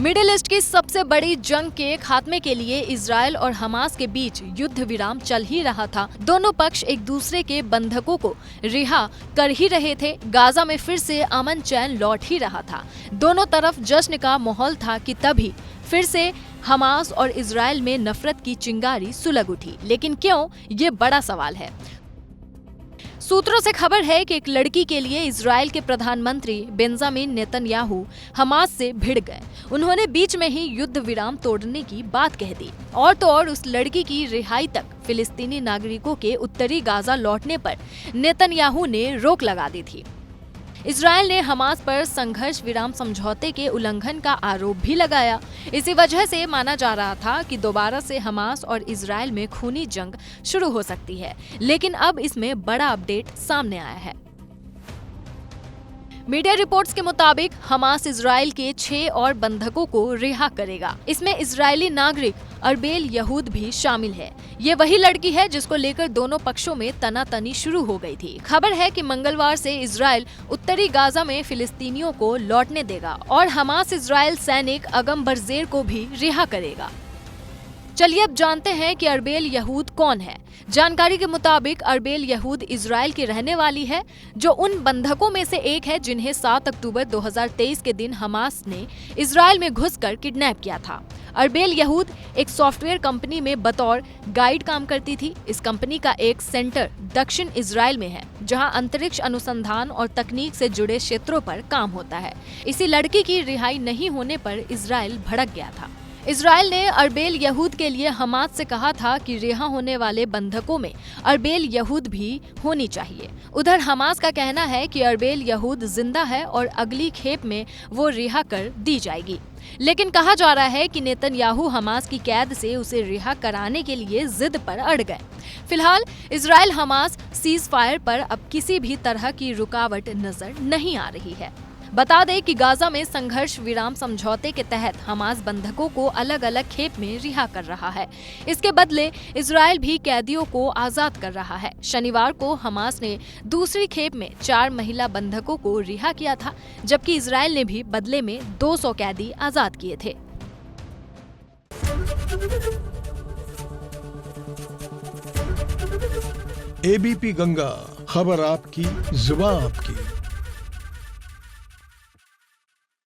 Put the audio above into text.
Middle east की सबसे बड़ी जंग के खात्मे के लिए इजरायल और हमास के बीच युद्ध विराम चल ही रहा था। दोनों पक्ष एक दूसरे के बंधकों को रिहा कर ही रहे थे। गाजा में फिर से अमन चैन लौट ही रहा था। दोनों तरफ जश्न का माहौल था कि तभी फिर से हमास और इजरायल में नफरत की चिंगारी सुलग उठी। लेकिन क्यों, ये बड़ा सवाल है। सूत्रों से खबर है कि एक लड़की के लिए इजरायल के प्रधानमंत्री बेंजामिन नेतन्याहू हमास से भिड़ गए। उन्होंने बीच में ही युद्ध विराम तोड़ने की बात कह दी। और तो और उस लड़की की रिहाई तक फिलिस्तीनी नागरिकों के उत्तरी गाजा लौटने पर नेतन्याहू ने रोक लगा दी थी। इजरायल ने हमास पर संघर्ष विराम समझौते के उल्लंघन का आरोप भी लगाया। इसी वजह से माना जा रहा था कि दोबारा से हमास और इजरायल में खूनी जंग शुरू हो सकती है। लेकिन अब इसमें बड़ा अपडेट सामने आया है। मीडिया रिपोर्ट्स के मुताबिक हमास इजरायल के 6 और बंधकों को रिहा करेगा। इसमें इजरायली नागरिक अरबेल यहूद भी शामिल है। ये वही लड़की है जिसको लेकर दोनों पक्षों में तनातनी शुरू हो गई थी। खबर है कि मंगलवार से इजरायल उत्तरी गाजा में फिलिस्तीनियों को लौटने देगा और हमास इजरायल सैनिक अगम बरजेर को भी रिहा करेगा। चलिए अब जानते हैं कि अरबेल यहूद कौन है। जानकारी के मुताबिक अरबेल यहूद इजरायल की रहने वाली है, जो उन बंधकों में से एक है जिन्हें 7 अक्टूबर 2023 के दिन हमास ने इजरायल में घुसकर किडनैप किया था। अरबेल यहूद एक सॉफ्टवेयर कंपनी में बतौर गाइड काम करती थी। इस कंपनी का एक सेंटर दक्षिण इजरायल में है, जहां अंतरिक्ष अनुसंधान और तकनीक से जुड़े क्षेत्रों पर काम होता है। इसी लड़की की रिहाई नहीं होने पर इजरायल भड़क गया था। इजरायल ने अरबेल यहूद के लिए हमास से कहा था कि रिहा होने वाले बंधकों में अरबेल यहूद भी होनी चाहिए। उधर हमास का कहना है कि अरबेल यहूद जिंदा है और अगली खेप में वो रिहा कर दी जाएगी। लेकिन कहा जा रहा है कि नेतन्याहू हमास की कैद से उसे रिहा कराने के लिए जिद पर अड़ गए। फिलहाल इजरायल हमास सीज फायर पर अब किसी भी तरह की रुकावट नजर नहीं आ रही है। बता दें कि गाजा में संघर्ष विराम समझौते के तहत हमास बंधकों को अलग अलग खेप में रिहा कर रहा है। इसके बदले इजरायल भी कैदियों को आजाद कर रहा है। शनिवार को हमास ने दूसरी खेप में 4 महिला बंधकों को रिहा किया था, जबकि इजरायल ने भी बदले में 200 कैदी आजाद किए थे। एबीपी गंगा, खबर आपकी, जुबान आपकी।